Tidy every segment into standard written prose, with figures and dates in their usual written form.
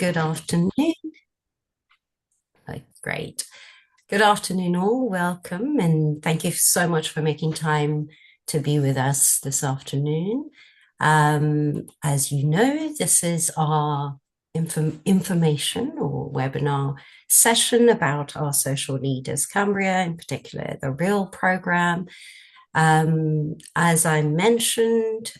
Good afternoon. Great. Good afternoon, all. Welcome, and thank you so much for making time to be with us this afternoon. As you know, this is our information or webinar session about our social leaders Cumbria, in particular the Rhyl program. As I mentioned,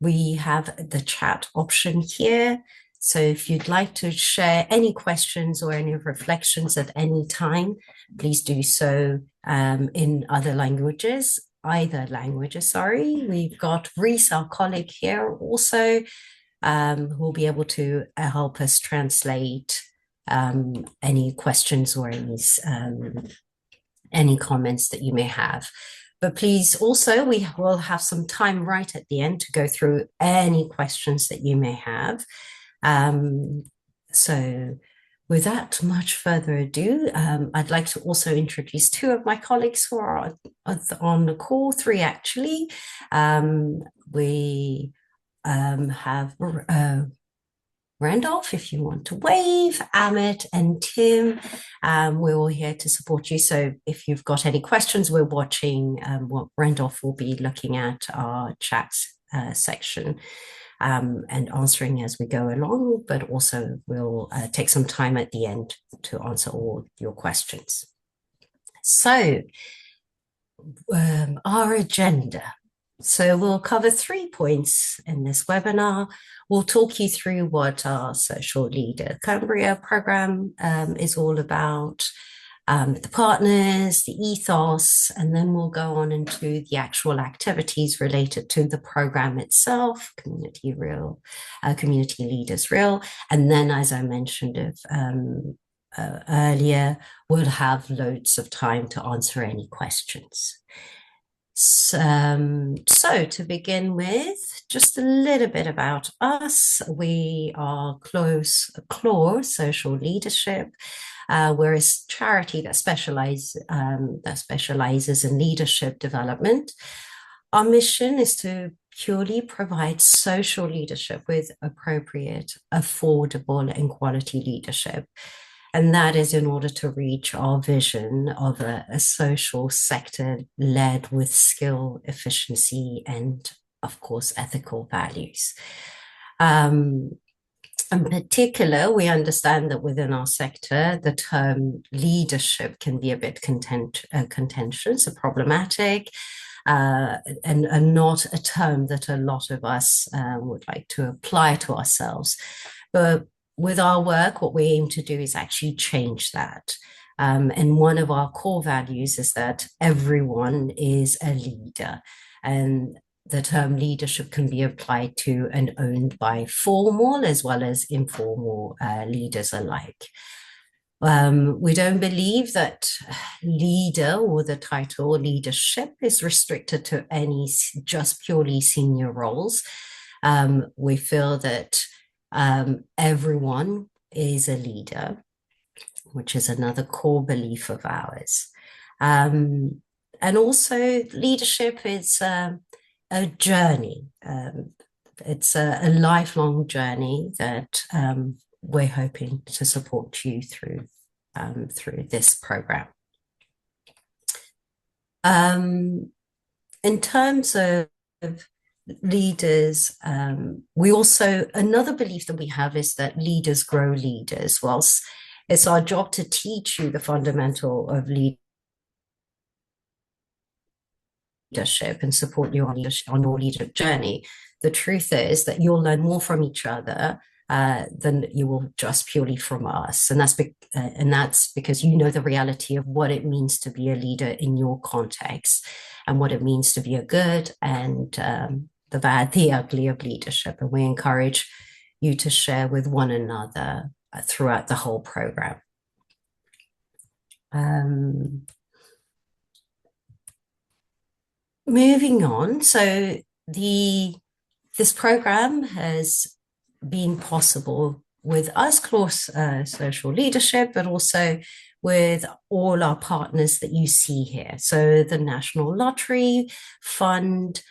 we have the chat option here. So if you'd like to share any questions or any reflections at any time, please do so in either languages. We've got Rhys, our colleague here, also, who will be able to help us translate any questions or any comments that you may have. But please also, we will have some time right at the end to go through any questions that you may have. So without much further ado, I'd like to also introduce two of my colleagues who are on the call, three actually. We have Randolph, if you want to wave, Amit and Tim. We're all here to support you. So if you've got any questions, we're watching what Randolph will be looking at our chat section and answering as we go along, but also we'll take some time at the end to answer all your questions. So our agenda. So we'll cover 3 points in this webinar. We'll talk you through what our Social Leader Cumbria program is all about, the partners, the ethos, and then we'll go on into the actual activities related to the program itself, Community Leaders Rhyl. And then, as I mentioned earlier, we'll have loads of time to answer any questions. So to begin with, just a little bit about us. We are CLAW Social Leadership. We're a charity that specializes in leadership development. Our mission is to purely provide social leadership with appropriate, affordable, and quality leadership. And that is in order to reach our vision of a social sector led with skill, efficiency, and, of course, ethical values. In particular, we understand that within our sector, the term leadership can be a bit contentious or problematic, and not a term that a lot of us would like to apply to ourselves. But with our work, what we aim to do is actually change that. And one of our core values is that everyone is a leader. And the term leadership can be applied to and owned by formal as well as informal leaders alike. We don't believe that leader or the title leadership is restricted to any just purely senior roles. We feel that everyone is a leader, which is another core belief of ours. And also leadership is a journey. It's a lifelong journey that we're hoping to support you through this program. In terms of leaders, we also, another belief that we have is that leaders grow leaders. Whilst it's our job to teach you the fundamental of leadership and support you on your leadership journey, the truth is that you'll learn more from each other than you will just purely from us. And that's because you know the reality of what it means to be a leader in your context and what it means to be a good and the bad, the ugly of leadership. And we encourage you to share with one another throughout the whole program. Moving on, so this program has been possible with us, close social leadership, but also with all our partners that you see here. So the National Lottery Fund,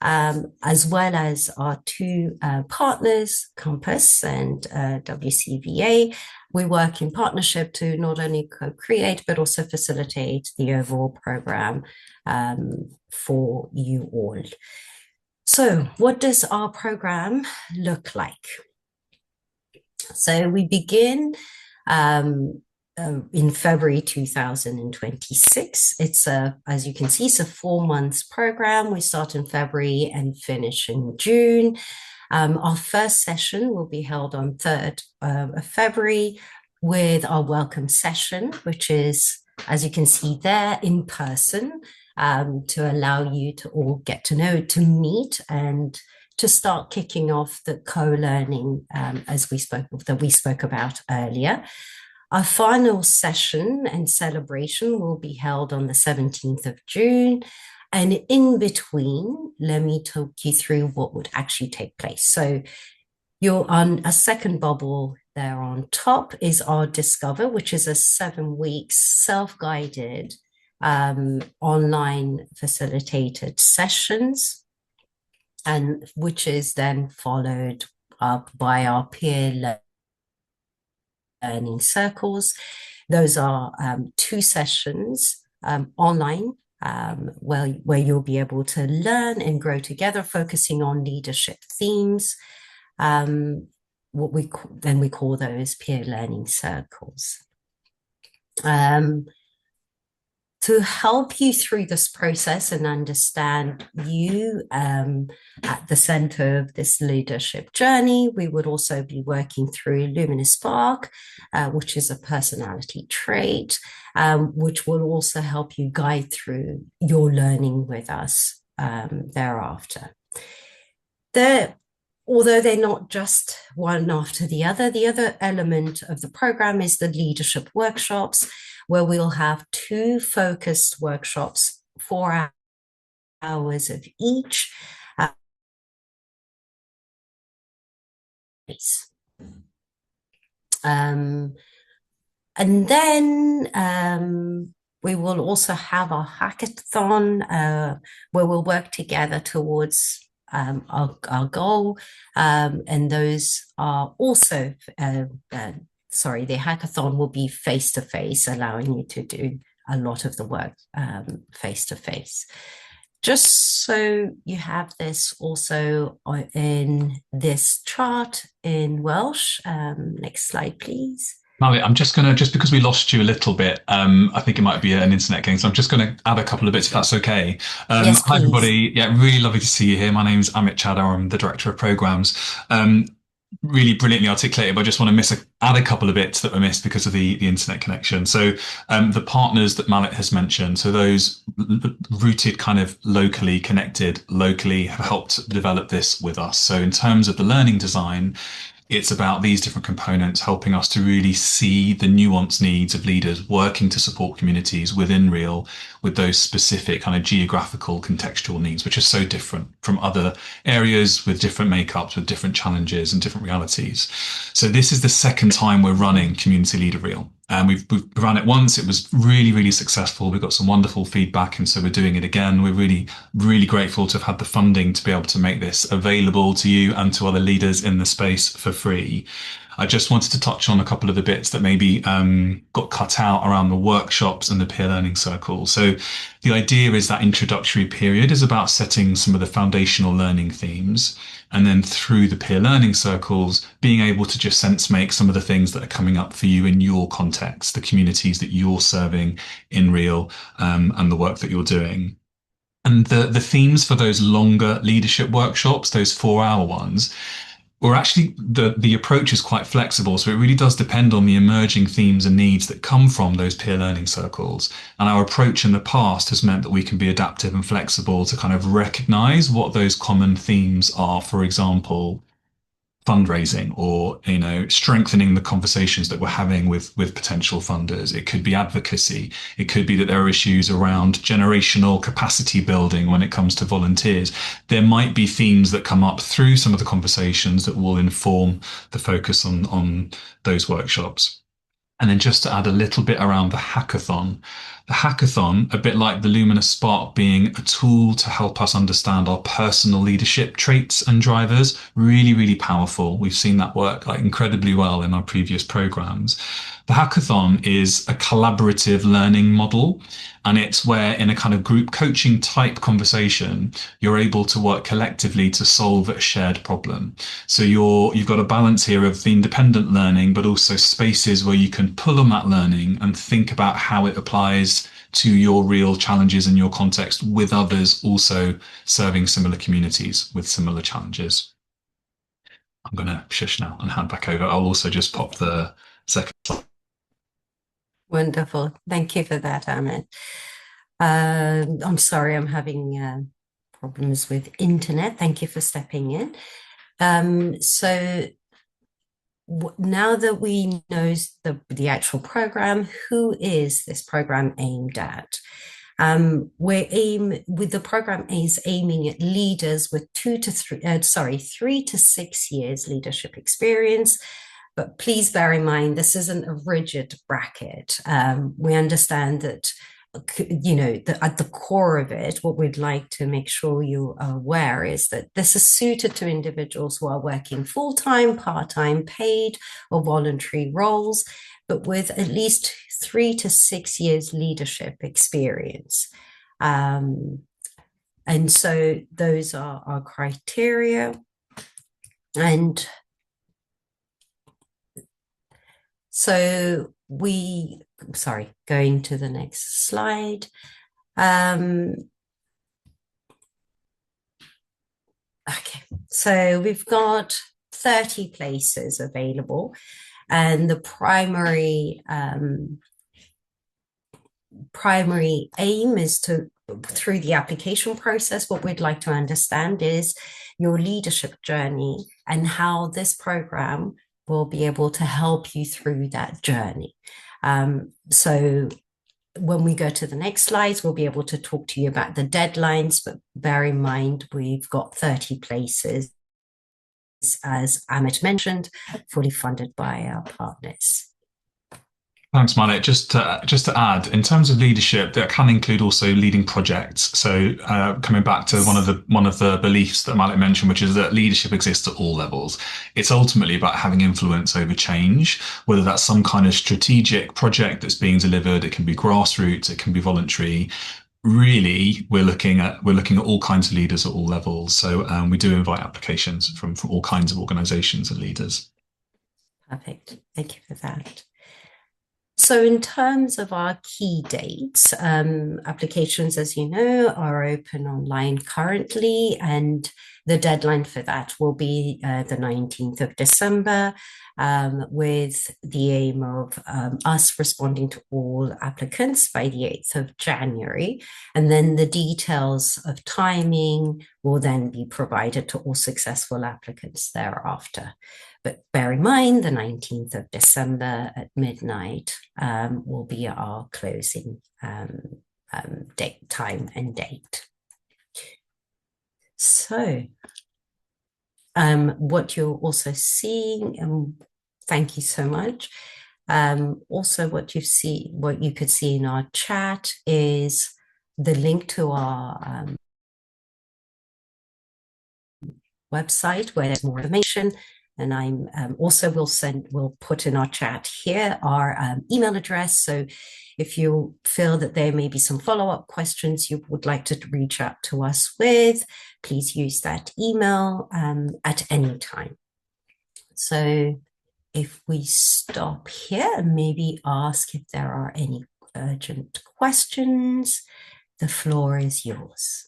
as well as our two partners, Compass and WCVA. We work in partnership to not only co-create, but also facilitate the overall program for you all. So what does our program look like? So we begin in February 2026. It's as you can see, it's a 4 months program. We start in February and finish in June. Our first session will be held on 3rd of February with our welcome session, which is, as you can see there, in person, to allow you to all get to know, to meet, and to start kicking off the co-learning as we spoke about earlier. Our final session and celebration will be held on the 17th of June. And in between, let me talk you through what would actually take place. So you're on a second bubble there on top is our Discover, which is a 7 weeks self-guided online facilitated sessions, and which is then followed up by our peer learning circles. Those are 2 sessions online where you'll be able to learn and grow together, focusing on leadership themes. What we call those peer learning circles. To help you through this process and understand you at the center of this leadership journey, we would also be working through Luminous Spark, which is a personality trait, which will also help you guide through your learning with us thereafter. Although they're not just one after the other element of the program is the leadership workshops, where we'll have 2 focused workshops, 4 hours of each. And then we will also have our hackathon where we'll work together towards our goal, and those are also the hackathon will be face-to-face, allowing you to do a lot of the work face-to-face. Just so you have this also in this chart in Welsh. Next slide, please. Mavi, just because we lost you a little bit, I think it might be an internet game, so I'm just going to add a couple of bits if that's okay. Yes, hi, please. everybody. Yeah, really lovely to see you here. My name's Amit Chadha. I'm the Director of Programs. Really brilliantly articulated, but I just want to add a couple of bits that were missed because of the internet connection. So the partners that Mallet has mentioned, so those rooted kind of locally connected, locally have helped develop this with us. So in terms of the learning design, it's about these different components helping us to really see the nuanced needs of leaders working to support communities within Rhyl with those specific kind of geographical contextual needs, which are so different from other areas with different makeups, with different challenges and different realities. So this is the second time we're running Community Leader Rhyl. And we've run it once. It was really, really successful. We got some wonderful feedback. And so we're doing it again. We're really, really grateful to have had the funding to be able to make this available to you and to other leaders in the space for free. I just wanted to touch on a couple of the bits that maybe got cut out around the workshops and the peer learning circle. So the idea is that introductory period is about setting some of the foundational learning themes. And then through the peer learning circles, being able to just sense make some of the things that are coming up for you in your context, the communities that you're serving in Rhyl, and the work that you're doing. And the themes for those longer leadership workshops, those 4-hour ones, or actually the approach is quite flexible. So it really does depend on the emerging themes and needs that come from those peer learning circles. And our approach in the past has meant that we can be adaptive and flexible to kind of recognize what those common themes are. For example, fundraising, or strengthening the conversations that we're having with potential funders. It could be advocacy. It could be that there are issues around generational capacity building when it comes to volunteers. There might be themes that come up through some of the conversations that will inform the focus on those workshops. And then just to add a little bit around the hackathon, a bit like the Luminous Spark being a tool to help us understand our personal leadership traits and drivers, really, really powerful. We've seen that work like incredibly well in our previous programs. The hackathon is a collaborative learning model, and it's where in a kind of group coaching type conversation, you're able to work collectively to solve a shared problem. So you've got a balance here of the independent learning, but also spaces where you can pull on that learning and think about how it applies to your real challenges in your context with others also serving similar communities with similar challenges. I'm going to shush now and hand back over. I'll also just pop the second slide. Wonderful. Thank you for that, Amit. I'm sorry, I'm having problems with internet. Thank you for stepping in. So now that we know the actual program, who is this program aimed at? The program is aiming at leaders with 3 to 6 years leadership experience. But please bear in mind, this isn't a rigid bracket. We understand that, at the core of it, what we'd like to make sure you are aware is that this is suited to individuals who are working full-time, part-time, paid, or voluntary roles, but with at least 3 to 6 years leadership experience. And so those are our criteria. And so going to the next slide. Okay, so we've got 30 places available, and the primary aim is to, through the application process, what we'd like to understand is your leadership journey and how this program will be able to help you through that journey. So when we go to the next slides, we'll be able to talk to you about the deadlines, but bear in mind, we've got 30 places, as Amit mentioned, fully funded by our partners. Thanks, Malik. Just to add, in terms of leadership, that can include also leading projects. So coming back to one of the beliefs that Malik mentioned, which is that leadership exists at all levels. It's ultimately about having influence over change, whether that's some kind of strategic project that's being delivered. It can be grassroots, it can be voluntary. Really, we're looking at all kinds of leaders at all levels. So we do invite applications from all kinds of organisations and leaders. Perfect. Thank you for that. So in terms of our key dates, applications, as you know, are open online currently, and the deadline for that will be the 19th of December, with the aim of us responding to all applicants by the 8th of January. And then the details of timing will then be provided to all successful applicants thereafter. But bear in mind, the 19th of December at midnight will be our closing time and date. So what you're also seeing, and thank you so much. Also, what you could see in our chat is the link to our website where there's more information. And I'm also we'll put in our chat here our email address. So if you feel that there may be some follow-up questions you would like to reach out to us with, please use that email at any time. So if we stop here and maybe ask if there are any urgent questions, the floor is yours.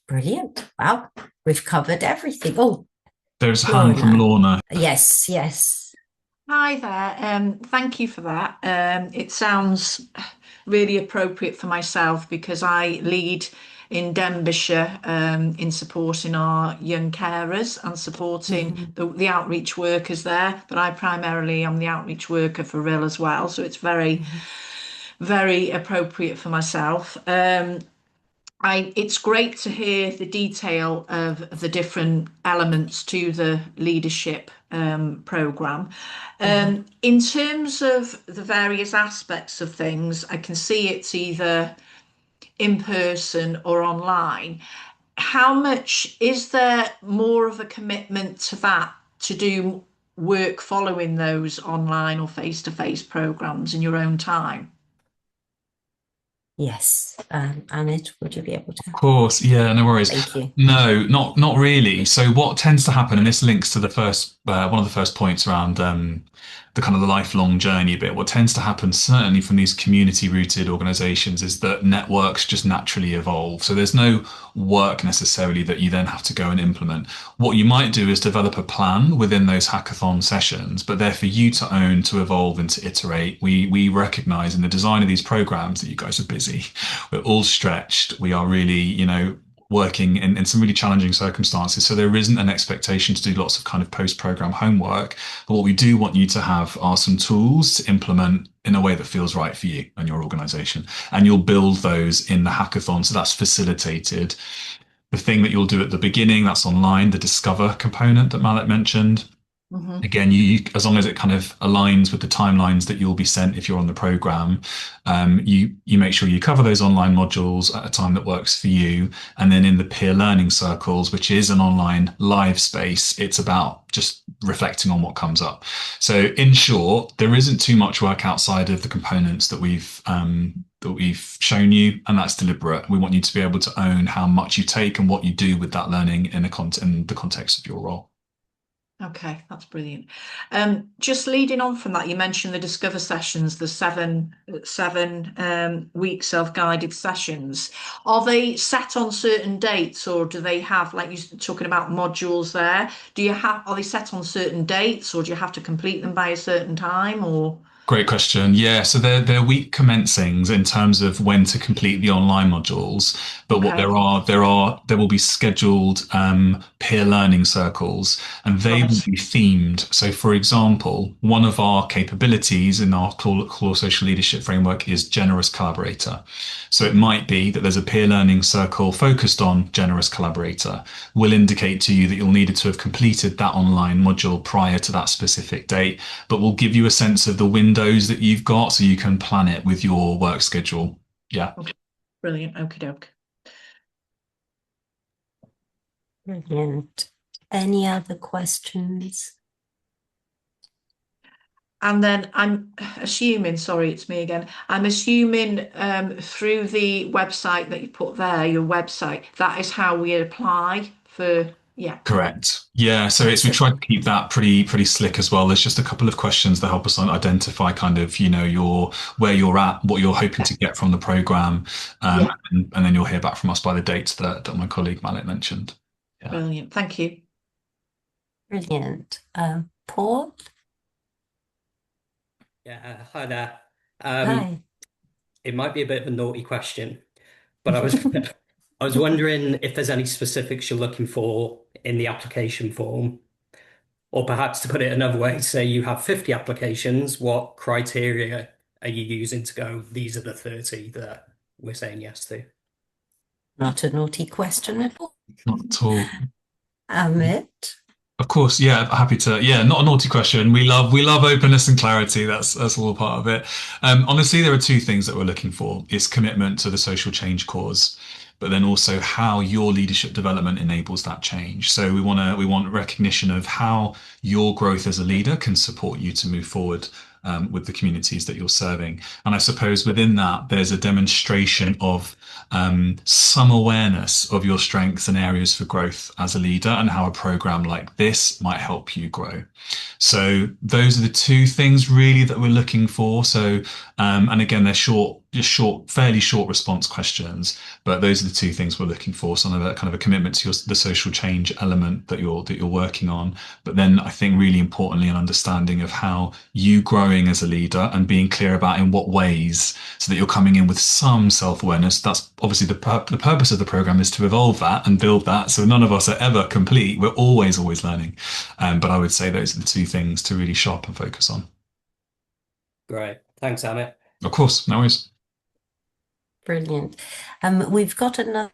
Brilliant. Wow, we've covered everything. Oh, There's a hand from Lorna. Yes, yes. Hi there. Thank you for that. It sounds really appropriate for myself because I lead in Denbighshire in supporting our young carers and supporting the outreach workers there. But I primarily am the outreach worker for Rhyl as well. So it's very, very appropriate for myself. it's great to hear the detail of the different elements to the leadership program. Mhm. In terms of the various aspects of things, I can see it's either in person or online. How much is there more of a commitment to that to do work following those online or face-to-face programs in your own time? Yes. Amit, would you be able to? Course, yeah, no worries. Thank you. No, not really. So what tends to happen, and this links to the first one of the first points around the kind of the lifelong journey bit. What tends to happen, certainly from these community-rooted organizations, is that networks just naturally evolve. So there's no work necessarily that you then have to go and implement. What you might do is develop a plan within those hackathon sessions, but they're for you to own, to evolve, and to iterate. We recognize in the design of these programs that you guys are busy. We're all stretched. We are really, working in some really challenging circumstances. So there isn't an expectation to do lots of kind of post-program homework. But what we do want you to have are some tools to implement in a way that feels right for you and your organization. And you'll build those in the hackathon. So that's facilitated. The thing that you'll do at the beginning, that's online, the discover component that Mallet mentioned. Hmm. Again, as long as it kind of aligns with the timelines that you'll be sent if you're on the program, you make sure you cover those online modules at a time that works for you. And then in the peer learning circles, which is an online live space, it's about just reflecting on what comes up. So in short, there isn't too much work outside of the components that we've shown you, and that's deliberate. We want you to be able to own how much you take and what you do with that learning in the context of your role. Okay, that's brilliant. Just leading on from that, you mentioned the Discover sessions, the seven weeks of guided sessions. Are they set on certain dates, or do they have, like you're talking about modules there? Are they set on certain dates, or do you have to complete them by a certain time, or? Great question. Yeah, so they're week commencings in terms of when to complete the online modules. But what Okay, there will be scheduled peer learning circles, and they will right. be themed. So, for example, one of our capabilities in our core social leadership framework is generous collaborator. So it might be that there's a peer learning circle focused on generous collaborator. Will indicate to you that you'll needed to have completed that online module prior to that specific date, but will give you a sense of the windows that you've got so you can plan it with your work schedule. Yeah. Okay, brilliant. Okie doke. Brilliant. Any other questions? And then I'm assuming, sorry, it's me again. I'm assuming through the website that you put there, your website, that is how we apply for, yeah. Correct. Yeah, so we Absolutely. try to keep that pretty slick as well. There's just a couple of questions that help us identify kind of, your where you're at, what you're hoping Yeah. to get from the program, Yeah, and then you'll hear back from us by the dates that my colleague Malik mentioned. Yeah. brilliant. Thank you. Brilliant. Paul? Yeah, hi there. Um, Hi. it might be a bit of a naughty question, but I was wondering if there's any specifics you're looking for in the application form, or perhaps to put it another way, say you have 50 applications, what criteria are you using to go, these are the 30 that we're saying yes to? Not a naughty question at all. Not at all. Amit? Of course, yeah, happy to. Yeah, not a naughty question. We love openness and clarity. That's all part of it. Honestly, there are two things that we're looking for: is commitment to the social change cause, but then also how your leadership development enables that change. So we want recognition of how your growth as a leader can support you to move forward. With the communities that you're serving. And I suppose within that, there's a demonstration of some awareness of your strengths and areas for growth as a leader and how a program like this might help you grow. So those are the two things really that we're looking for. So, and again, they're fairly short response questions, but those are the two things we're looking for. Some of a kind of a commitment to the social change element that you're working on, but then I think really importantly, an understanding of how you growing as a leader and being clear about in what ways, so that you're coming in with some self-awareness. That's obviously the purpose of the program is to evolve that and build that. So none of us are ever complete. We're always learning. But I would say those are the two things to really sharp and focus on. Great. Thanks, Amit. Of course, no worries. Brilliant. We've got another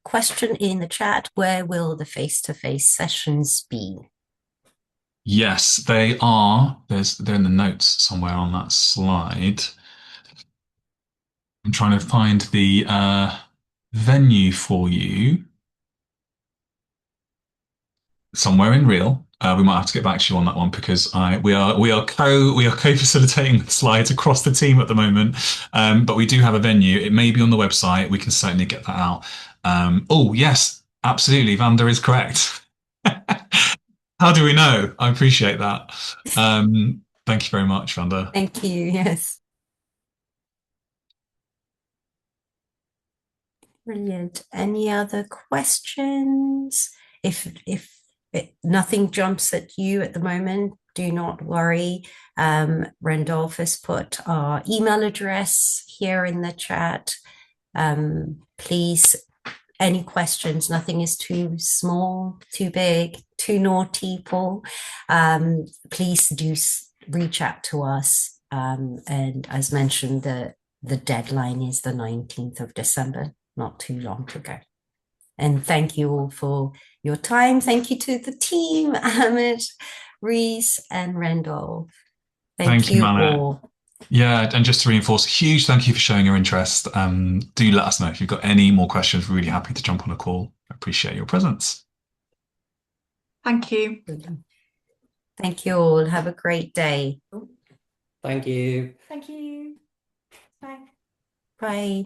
question in the chat. Where will the face-to-face sessions be? Yes, they are. They're in the notes somewhere on that slide. I'm trying to find the venue for you. Somewhere in Rhyl. We might have to get back to you on that one because we are co-facilitating the slides across the team at the moment. But we do have a venue. It may be on the website. We can certainly get that out. Oh yes, absolutely. Vanda is correct. How do we know? I appreciate that. Thank you very much, Vanda. Thank you. Yes. Brilliant. Any other questions? If nothing jumps at you at the moment, do not worry. Randolph has put our email address here in the chat. Please, any questions, nothing is too small, too big, too naughty, Paul. Please do reach out to us. And as mentioned, the deadline is the 19th of December, not too long to go. And thank you all for your time. Thank you to the team, Amit, Reese, and Randolph. Thank You, you Manette. all. Yeah, and just to reinforce, a huge thank you for showing your interest. Do let us know if you've got any more questions. We're really happy to jump on a call. I appreciate your presence. Thank you. Thank you all. Have a great day. Thank you. Thank you. Bye. Bye.